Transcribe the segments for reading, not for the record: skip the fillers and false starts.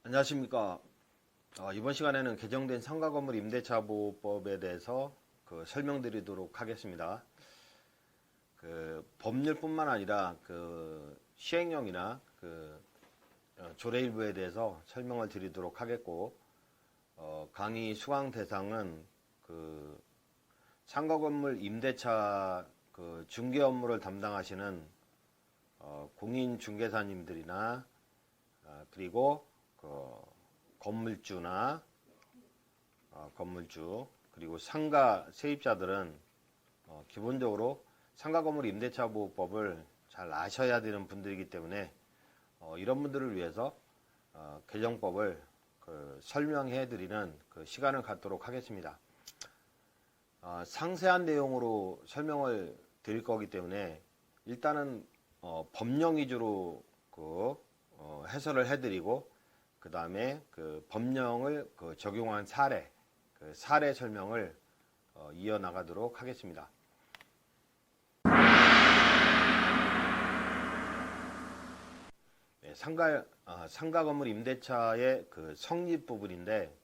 안녕하십니까. 이번 시간에는 개정된 상가건물 임대차 보호법에 대해서 설명드리도록 하겠습니다. 법률뿐만 아니라 시행령이나 조례 일부에 대해서 설명을 드리도록 하겠고, 강의 수강 대상은 상가건물 임대차 중개 업무를 담당하시는 공인중개사님들이나 그리고 건물주나 건물주 그리고 상가 세입자들은 기본적으로 상가건물 임대차 보호법을 잘 아셔야 되는 분들이기 때문에 이런 분들을 위해서 개정법을 설명해 드리는 시간을 갖도록 하겠습니다. 상세한 내용으로 설명을 드릴 거기 때문에 일단은 법령 위주로 해설을 해 드리고, 그 다음에 법령을 적용한 사례, 사례 설명을 이어나가도록 하겠습니다. 네, 상가 건물 임대차의 성립 부분인데,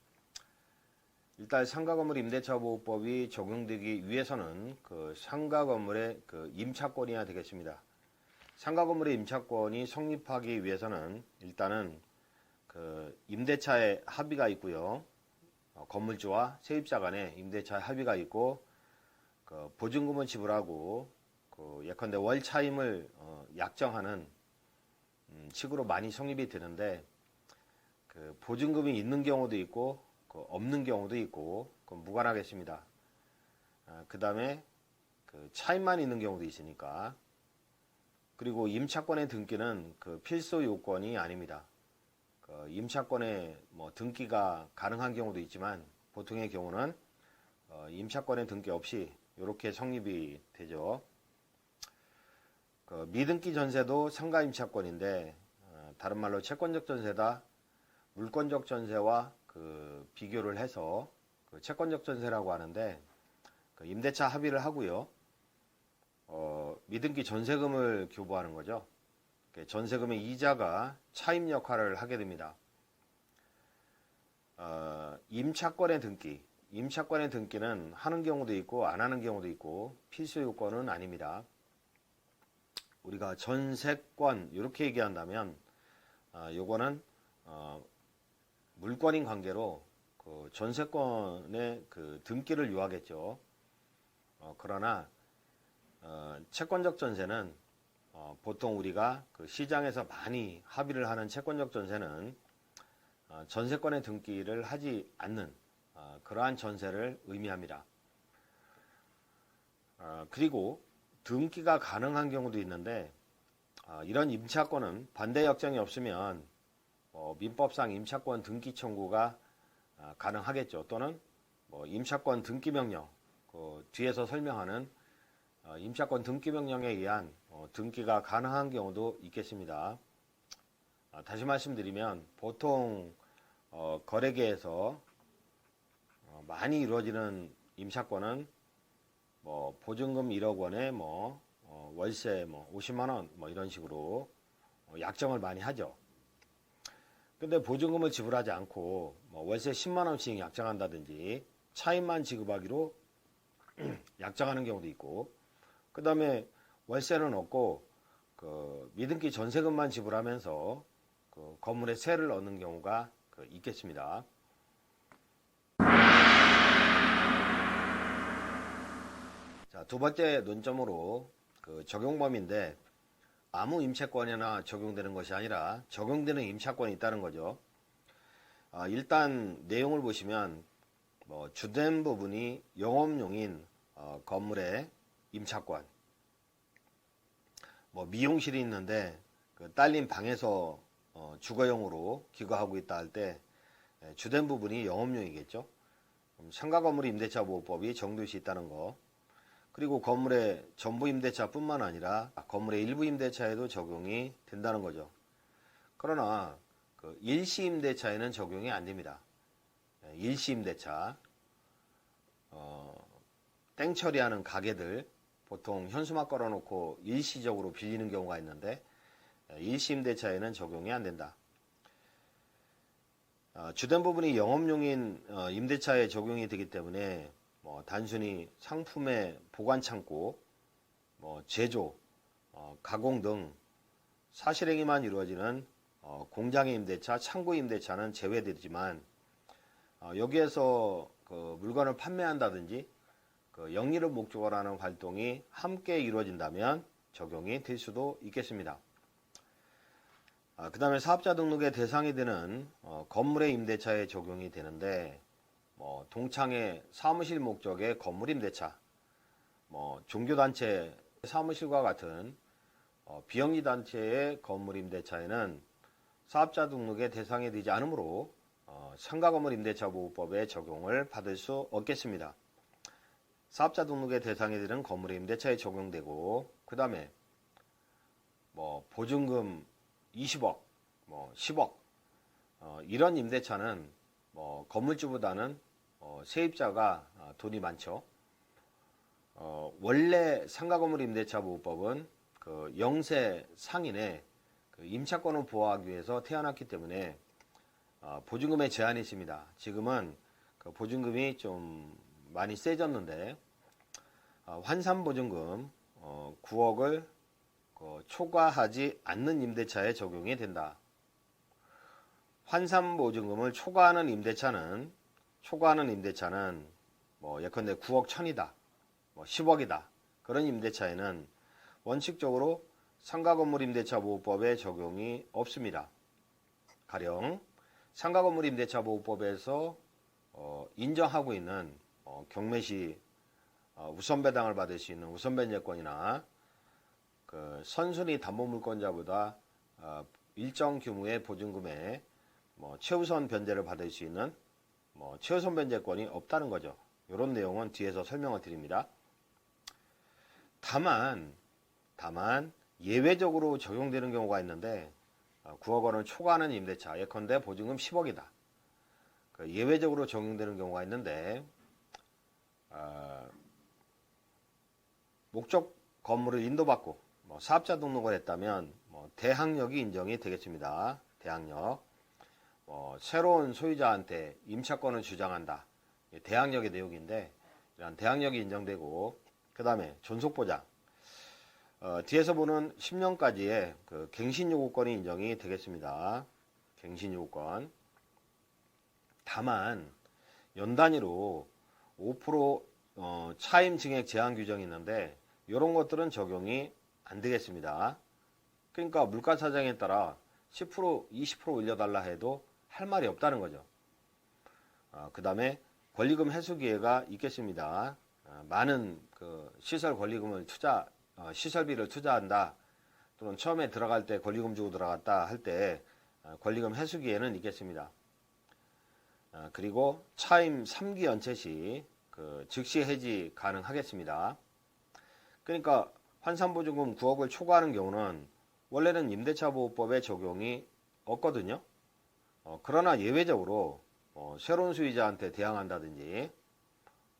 일단 상가 건물 임대차 보호법이 적용되기 위해서는 상가 건물의 임차권이어야 되겠습니다. 상가 건물의 임차권이 성립하기 위해서는 일단은 임대차의 합의가 있고요. 건물주와 세입자 간에 임대차의 합의가 있고, 보증금을 지불하고, 예컨대 월 차임을 약정하는 식으로 많이 성립이 되는데, 보증금이 있는 경우도 있고, 없는 경우도 있고, 그건 무관하겠습니다. 그 다음에 차임만 있는 경우도 있으니까. 그리고 임차권의 등기는 필수 요건이 아닙니다. 임차권의 등기가 가능한 경우도 있지만, 보통의 경우는 임차권의 등기 없이 이렇게 성립이 되죠. 미등기 전세도 상가 임차권인데, 다른 말로 채권적 전세다 물권적 전세와 비교를 해서 채권적 전세라고 하는데, 임대차 합의를 하고요. 미등기 전세금을 교부하는 거죠. 전세금의 이자가 차임 역할을 하게 됩니다. 임차권의 등기는 하는 경우도 있고 안 하는 경우도 있고 필수 요건은 아닙니다. 우리가 전세권 이렇게 얘기한다면 요거는 물권인 관계로 전세권의 등기를 요하겠죠. 그러나 채권적 전세는 보통 우리가 시장에서 많이 합의를 하는 채권적 전세는 전세권의 등기를 하지 않는 그러한 전세를 의미합니다. 그리고 등기가 가능한 경우도 있는데, 이런 임차권은 반대 역정이 없으면 민법상 임차권 등기 청구가 가능하겠죠. 또는 임차권 등기 명령, 뒤에서 설명하는 임차권 등기 명령에 의한 등기가 가능한 경우도 있겠습니다. 다시 말씀드리면, 보통 거래계에서 많이 이루어지는 임차권은 보증금 1억 원에 월세 50만 원 이런 식으로 약정을 많이 하죠. 근데 보증금을 지불하지 않고 월세 10만 원씩 약정한다든지 차임만 지급하기로 약정하는 경우도 있고, 그 다음에 월세는 없고 미등기 전세금만 지불하면서 건물의 세를 얻는 경우가 있겠습니다. 자, 두 번째 논점으로 적용 범위인데, 아무 임차권이나 적용되는 것이 아니라 적용되는 임차권이 있다는 거죠. 일단 내용을 보시면 주된 부분이 영업용인 건물의 임차권, 미용실이 있는데 딸린 방에서 주거용으로 기거하고 있다 할 때 주된 부분이 영업용이겠죠. 상가 건물 임대차 보호법이 적용될 수 있다는 거. 그리고 건물의 전부 임대차뿐만 아니라 건물의 일부 임대차에도 적용이 된다는 거죠. 그러나 일시 임대차에는 적용이 안 됩니다. 일시 임대차, 땡 처리하는 가게들, 보통 현수막 걸어놓고 일시적으로 빌리는 경우가 있는데 일시 임대차에는 적용이 안 된다. 주된 부분이 영업용인 임대차에 적용이 되기 때문에 단순히 상품의 보관 창고, 제조, 가공 등 사실행위만 이루어지는 공장의 임대차, 창고 임대차는 제외되지만 여기에서 그 물건을 판매한다든지 그 영리를 목적으로 하는 활동이 함께 이루어진다면 적용이 될 수도 있겠습니다. 그 다음에 사업자 등록의 대상이 되는 건물의 임대차에 적용이 되는데 동창회 사무실 목적의 건물 임대차, 종교단체 사무실과 같은 비영리단체의 건물 임대차에는 사업자 등록의 대상이 되지 않으므로 상가건물 임대차 보호법의 적용을 받을 수 없겠습니다. 사업자 등록의 대상이 되는 건물의 임대차에 적용되고, 그 다음에 보증금 20억, 10억 이런 임대차는 건물주보다는 세입자가 돈이 많죠. 원래 상가건물 임대차 보호법은 그 영세 상인의 그 임차권을 보호하기 위해서 태어났기 때문에 보증금에 제한이 있습니다. 지금은 그 보증금이 좀 많이 세졌는데 환산보증금 9억을 초과하지 않는 임대차에 적용이 된다. 환산보증금을 초과하는 임대차는 예컨대 9억 1000이다, 10억이다. 그런 임대차에는 원칙적으로 상가건물 임대차 보호법에 적용이 없습니다. 가령 상가건물 임대차 보호법에서 인정하고 있는 경매시 우선 배당을 받을 수 있는 우선 변제권이나 그 선순위 담보물권자보다 일정 규모의 보증금에 최우선 변제를 받을 수 있는 최우선 변제권이 없다는 거죠. 이런 내용은 뒤에서 설명을 드립니다. 다만 예외적으로 적용되는 경우가 있는데 9억 원을 초과하는 임대차, 예컨대 보증금 10억이다. 예외적으로 적용되는 경우가 있는데 목적 건물을 인도받고 사업자 등록을 했다면 대항력이 인정이 되겠습니다. 대항력. 새로운 소유자한테 임차권을 주장한다. 대항력의 내용인데 이런 대항력이 인정되고, 그 다음에 존속보장. 뒤에서 보는 10년까지의 그 갱신요구권이 인정이 되겠습니다. 갱신요구권. 다만 연단위로 5% 차임 증액 제한 규정이 있는데 이런 것들은 적용이 안 되겠습니다. 그러니까 물가 사정에 따라 10%, 20% 올려달라 해도 할 말이 없다는 거죠. 그 다음에 권리금 회수 기회가 있겠습니다. 많은 그 시설 권리금을 시설비를 투자한다, 또는 처음에 들어갈 때 권리금 주고 들어갔다 할 때 권리금 회수 기회는 있겠습니다. 그리고 차임 3기 연체 시 그 즉시 해지 가능하겠습니다. 그러니까 환산보증금 9억을 초과하는 경우는 원래는 임대차 보호법에 적용이 없거든요. 그러나 예외적으로 새로운 수요자한테 대항한다든지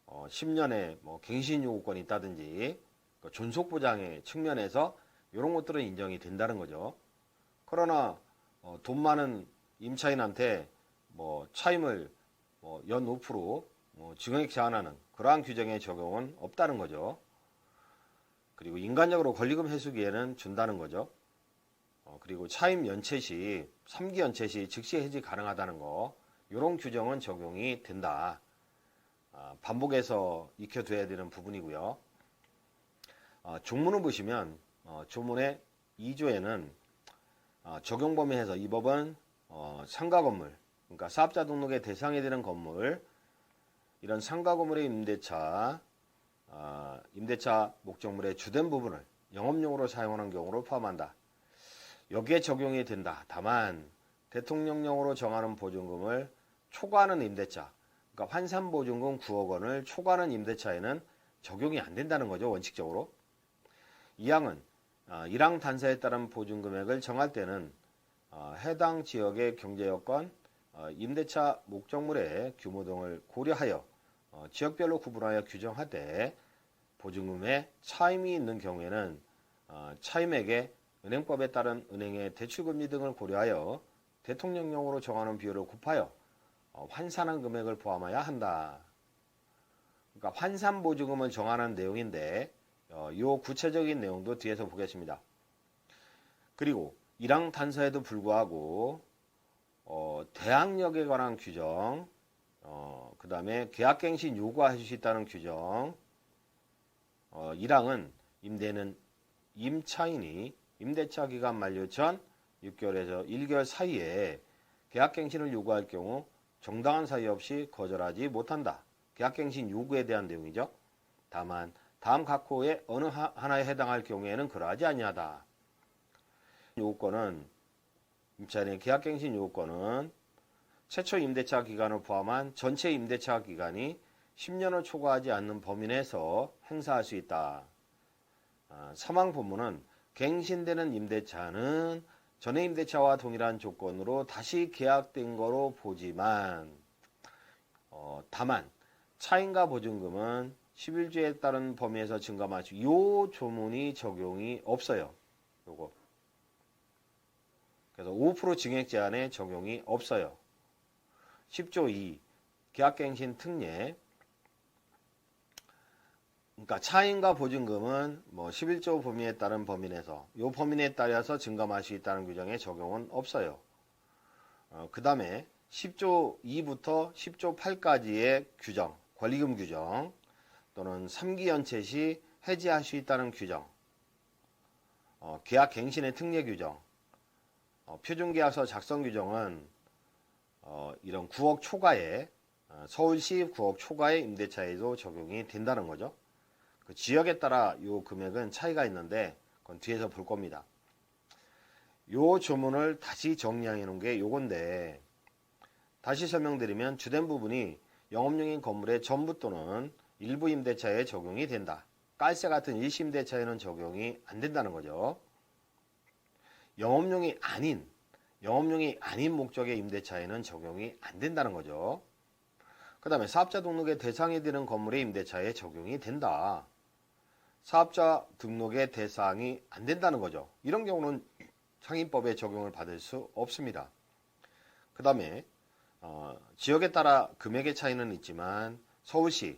10년의 갱신 요구권이 있다든지 존속보장의 측면에서 이런 것들은 인정이 된다는 거죠. 그러나 돈 많은 임차인한테 차임을 연 5% 증액 제한하는 그러한 규정의 적용은 없다는 거죠. 그리고 인간적으로 권리금 회수 기회는 준다는 거죠. 그리고 차임 연체 시 3기 연체 시 즉시 해지 가능하다는 거, 이런 규정은 적용이 된다. 반복해서 익혀둬야 되는 부분이고요. 조문을 보시면 조문의 2조에는 적용 범위에서 이 법은 상가 건물, 그러니까 사업자 등록의 대상이 되는 건물, 이런 상가 건물의 임대차 목적물의 주된 부분을 영업용으로 사용하는 경우를 포함한다. 여기에 적용이 된다. 다만 대통령령으로 정하는 보증금을 초과하는 임대차, 그러니까 환산보증금 9억 원을 초과하는 임대차에는 적용이 안 된다는 거죠. 원칙적으로. 이 항은 1항 단서에 따른 보증금액을 정할 때는 해당 지역의 경제여건, 임대차 목적물의 규모 등을 고려하여 지역별로 구분하여 규정하되 보증금에 차임이 있는 경우에는 차임액에 은행법에 따른 은행의 대출금리 등을 고려하여 대통령령으로 정하는 비율을 곱하여 환산한 금액을 포함해야 한다. 그러니까 환산보증금을 정하는 내용인데 이 구체적인 내용도 뒤에서 보겠습니다. 그리고 1항 단서에도 불구하고 대항력에 관한 규정, 그 다음에 계약갱신 요구할 수 있다는 규정, 1항은 임대는 임차인이 임대차 기간 만료 전 6개월에서 1개월 사이에 계약갱신을 요구할 경우 정당한 사유 없이 거절하지 못한다. 계약갱신 요구에 대한 내용이죠. 다만 다음 각 호의 어느 하나에 해당할 경우에는 그러하지 아니하다. 요건은 임차인의 계약갱신 요건은 최초 임대차 기간을 포함한 전체 임대차 기간이 10년을 초과하지 않는 범위 내에서 행사할 수 있다. 사망 본문은 갱신되는 임대차는 전에 임대차와 동일한 조건으로 다시 계약된 거로 보지만 다만 차임과 보증금은 11조에 따른 범위에서 증감할 수 요 조문이 적용이 없어요. 요거. 그래서 5% 증액 제한에 적용이 없어요. 10조 2 계약갱신 특례. 그러니까 차임과 보증금은 11조 범위에 따른 범위 내에서 요 범위 내에 따라서 증감할 수 있다는 규정에 적용은 없어요. 그 다음에 10조 2부터 10조 8까지의 규정, 권리금 규정 또는 3기 연체 시 해지할 수 있다는 규정, 계약갱신의 특례 규정, 표준계약서 작성 규정은 이런 9억 초과의 서울시 9억 초과의 임대차에도 적용이 된다는 거죠. 그 지역에 따라 요 금액은 차이가 있는데 그건 뒤에서 볼 겁니다. 요 조문을 다시 정리해 놓은 게 요건데 다시 설명드리면 주된 부분이 영업용인 건물의 전부 또는 일부 임대차에 적용이 된다. 깔세 같은 일시 임대차에는 적용이 안 된다는 거죠. 영업용이 아닌 목적의 임대차에는 적용이 안 된다는 거죠. 그 다음에 사업자 등록의 대상이 되는 건물의 임대차에 적용이 된다. 사업자 등록의 대상이 안 된다는 거죠. 이런 경우는 상인법에 적용을 받을 수 없습니다. 그 다음에 지역에 따라 금액의 차이는 있지만 서울시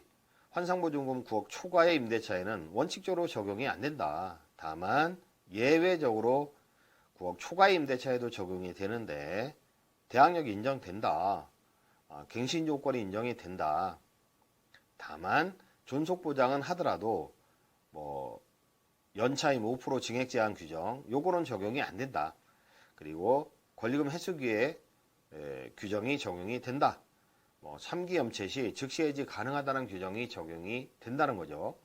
환상보증금 9억 초과의 임대차에는 원칙적으로 적용이 안 된다. 다만 예외적으로 9억 초과의 임대차에도 적용이 되는데 대항력이 인정된다. 갱신 요건이 인정이 된다. 다만 존속보장은 하더라도 연차임 5% 증액 제한 규정 요거는 적용이 안 된다. 그리고 권리금 회수기에 규정이 적용이 된다. 3기 연체 시 즉시 해지 가능하다는 규정이 적용이 된다는 거죠.